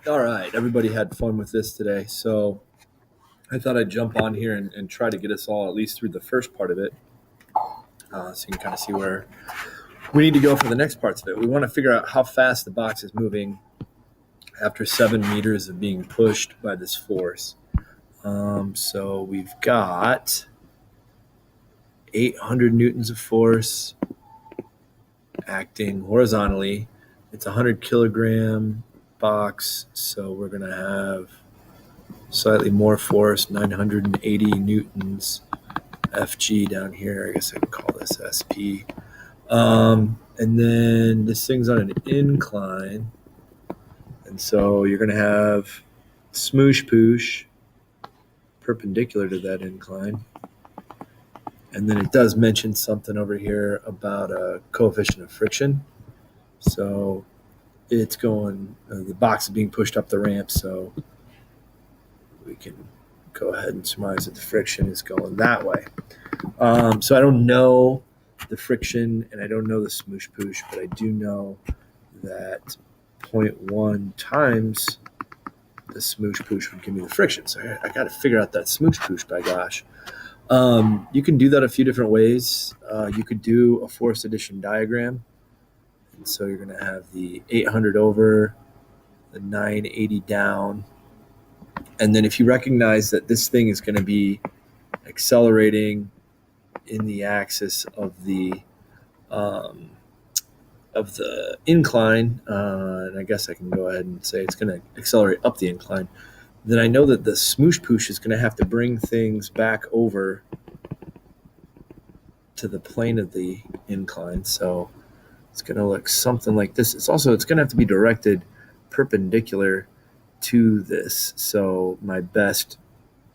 All right, everybody had fun with this today, so I thought I'd jump on here and try to get us all at least through the first part of it, so you can kind of see where we need to go for the next parts of it. We want to figure out how fast the box is moving after 7 meters of being pushed by this force. So we've got 800 newtons of force acting horizontally. It's a 100 kilogram box, so we're going to have slightly more force, 980 newtons FG down here. I guess I can call this SP. And then this thing's on an incline. And so you're going to have smoosh poosh perpendicular to that incline. And then it does mention something over here about a coefficient of friction. So it's going, the box is being pushed up the ramp. So we can go ahead and surmise that the friction is going that way. So I don't know the friction and I don't know the smoosh poosh, but I do know that 0.1 times the smoosh poosh would give me the friction. So I got to figure out that smoosh poosh, by gosh. You can do that a few different ways. You could do a force addition diagram. And so you're going to have the 800 over, the 980 down. And then if you recognize that this thing is going to be accelerating in the axis of the incline, and I guess I can go ahead and say it's going to accelerate up the incline, then I know that the smoosh poosh is going to have to bring things back over to the plane of the incline. So it's going to look something like this. It's going to have to be directed perpendicular to this. So my best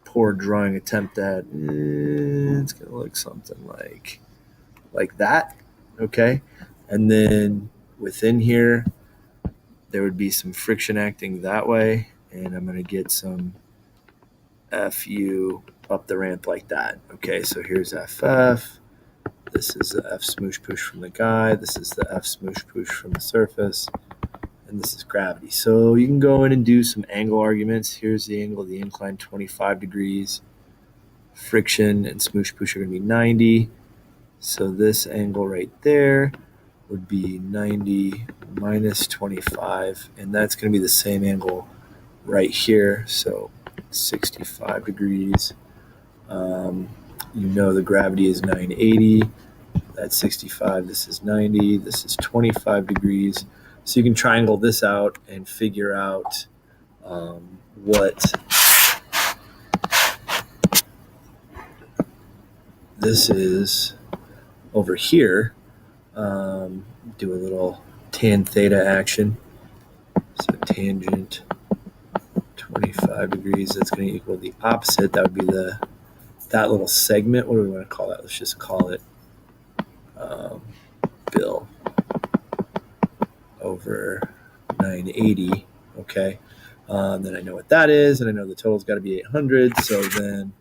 poor drawing attempt at it's going to look something like that. Okay. And then within here, there would be some friction acting that way. And I'm going to get some FU up the ramp like that. Okay, so here's FF. This is the F smoosh push from the guy. This is the F smoosh push from the surface. And this is gravity. So you can go in and do some angle arguments. Here's the angle of the incline, 25 degrees. Friction and smoosh push are going to be 90. So this angle right there would be 90 minus 25. And that's going to be the same angle right here. So 65 degrees. The gravity is 980. That's 65. This is 90. This is 25 degrees. So you can triangle this out and figure out what this is over here. Do a little tan theta action. So tangent 25 degrees, that's going to equal the opposite. That would be that little segment. What do we want to call that? Let's just call it Bill over 980. Okay. Then I know what that is, and I know the total's got to be 800. So then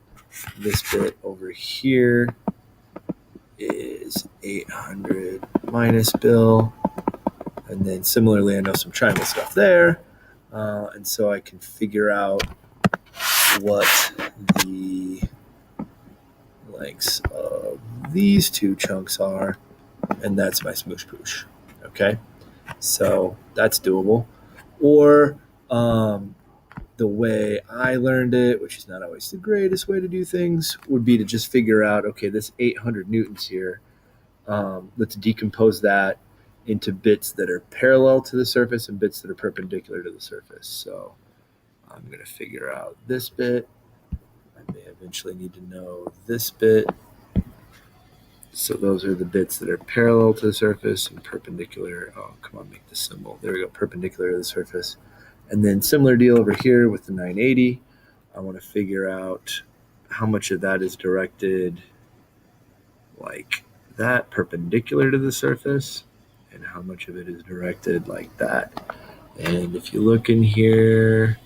this bit over here is 800 minus Bill. And then similarly, I know some triangle stuff there. And so I can figure out what the lengths of these two chunks are, and that's my smoosh poosh. Okay, so that's doable. Or the way I learned it, which is not always the greatest way to do things, would be to just figure out, okay, this 800 newtons here, let's decompose that into bits that are parallel to the surface and bits that are perpendicular to the surface. So I'm going to figure out this bit. I may eventually need to know this bit. So those are the bits that are parallel to the surface and perpendicular. Oh, come on, make the symbol. There we go, perpendicular to the surface. And then similar deal over here with the 980. I want to figure out how much of that is directed like that, perpendicular to the surface, and how much of it is directed like that. And if you look in here,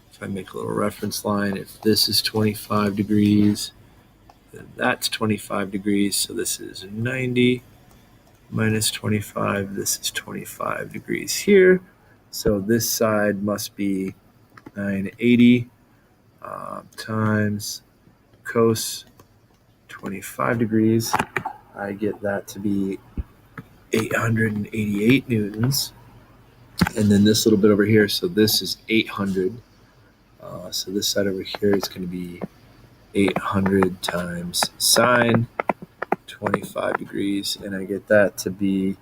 if I make a little reference line, if this is 25 degrees, then that's 25 degrees. So this is 90 minus 25. This is 25 degrees here. So this side must be 980 times cos 25 degrees. I get that to be 888 newtons. And then this little bit over here, so this is 800. So this side over here is going to be 800 times sine 25 degrees, and I get that to be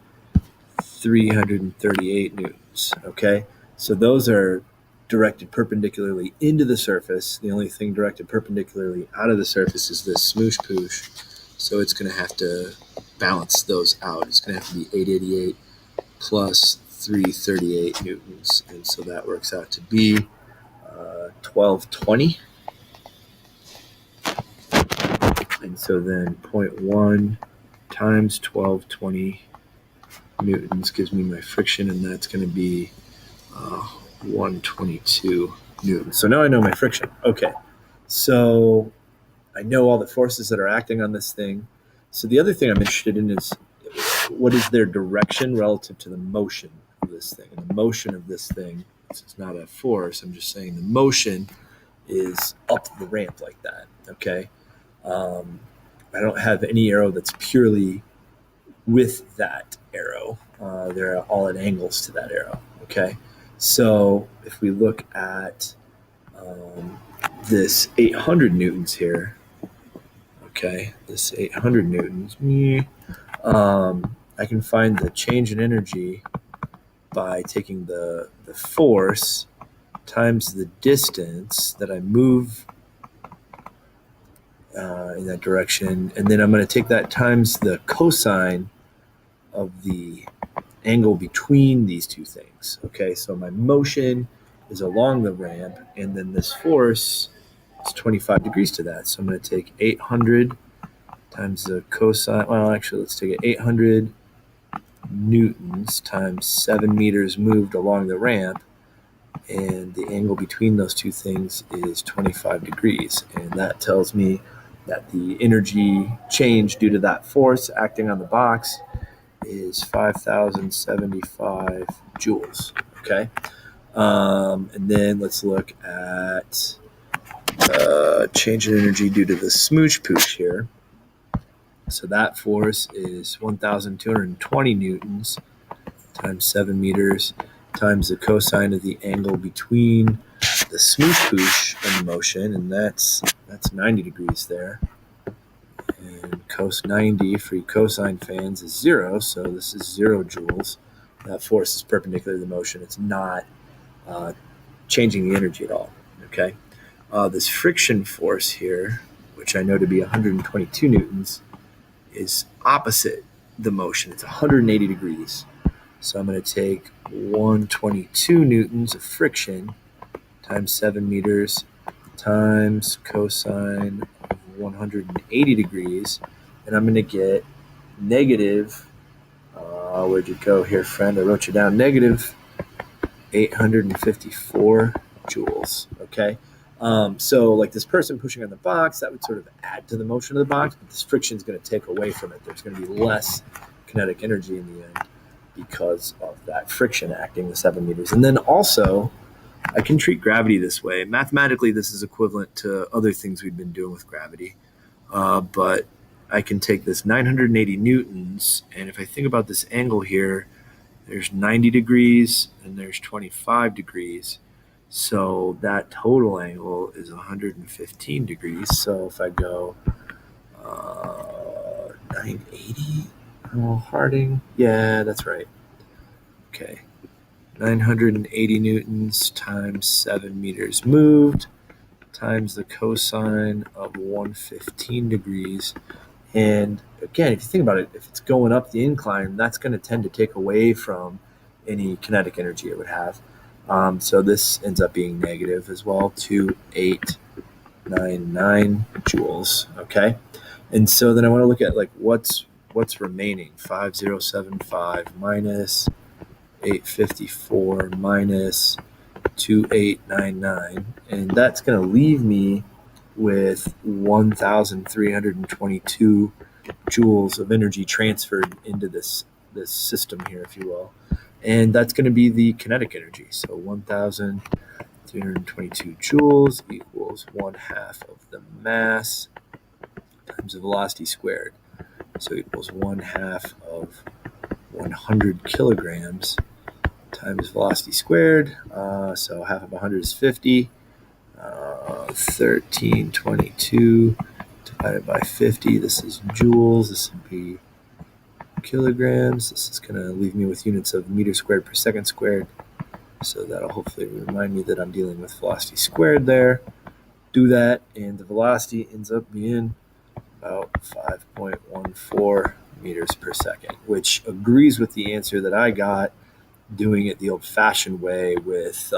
338 newtons. Okay, so those are directed perpendicularly into the surface. The only thing directed perpendicularly out of the surface is this smoosh poosh. So it's going to have to balance those out. It's going to have to be 888 plus 338 newtons. And so that works out to be 1220. And so then 0.1 times 1220 newtons gives me my friction, and that's going to be 122 newtons. So now I know my friction. Okay, so I know all the forces that are acting on this thing. So the other thing I'm interested in is what is their direction relative to the motion of this thing. And the motion of this thing, it's not a force, I'm just saying the motion is up the ramp like that. Okay, I don't have any arrow that's purely with that arrow. They're all at angles to that arrow. Okay, so if we look at this 800 newtons here, okay, this 800 newtons, I can find the change in energy by taking the force times the distance that I move in that direction, and then I'm going to take that times the cosine of the angle between these two things. Okay, so my motion is along the ramp, and then this force is 25 degrees to that. So I'm going to take 800 times the cosine. Well, actually, let's take it 800 newtons times 7 meters moved along the ramp, and the angle between those two things is 25 degrees. And that tells me that the energy change due to that force acting on the box is 5,075 joules. Okay. And then let's look at change in energy due to the smoosh poosh here. So that force is 1,220 newtons times 7 meters times the cosine of the angle between the smoosh poosh and the motion, and that's 90 degrees there. And cos 90 for you cosine fans is 0, so this is 0 joules. That force is perpendicular to the motion. It's not changing the energy at all. Okay, this friction force here, which I know to be 122 newtons, is opposite the motion. It's 180 degrees. So I'm going to take 122 newtons of friction times 7 meters times cosine of 180 degrees, and I'm going to get negative, where'd you go here, friend? I wrote you down, negative 854 joules. Okay, so like this person pushing on the box, that would sort of add to the motion of the box, but this friction is going to take away from it. There's going to be less kinetic energy in the end because of that friction acting the 7 meters. And then also, I can treat gravity this way. Mathematically, this is equivalent to other things we've been doing with gravity. But I can take this 980 newtons, and if I think about this angle here, there's 90 degrees and there's 25 degrees. So that total angle is 115 degrees. So if I go 980, Harding, yeah, that's right. Okay. 980 newtons times 7 meters moved times the cosine of 115 degrees. And again, if you think about it, if it's going up the incline, that's going to tend to take away from any kinetic energy it would have. So this ends up being negative as well, 2899 joules. Okay. And so then I want to look at like what's remaining. 5075 minus 854 minus 2899, and that's going to leave me with 1,322 joules of energy transferred into this system here, if you will. And that's going to be the kinetic energy. So 1,322 joules equals 1/2 of the mass times the velocity squared. So equals 1/2 of 100 kilograms times velocity squared. So half of 100 is 50. 1322 divided by 50. This is joules. This would be kilograms. This is going to leave me with units of meters squared per second squared. So that'll hopefully remind me that I'm dealing with velocity squared there. Do that, and the velocity ends up being about 5.14 meters per second, which agrees with the answer that I got doing it the old-fashioned way with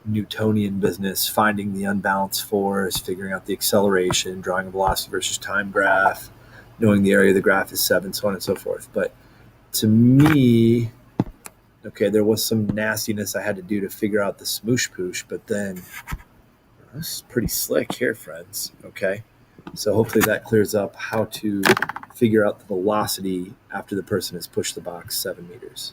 Newtonian business, finding the unbalanced force, figuring out the acceleration, drawing a velocity versus time graph, knowing the area of the graph is 7, so on and so forth. But to me, okay, there was some nastiness I had to do to figure out the smoosh poosh, but then this is pretty slick here, friends. Okay, so hopefully that clears up how to figure out the velocity after the person has pushed the box 7 meters.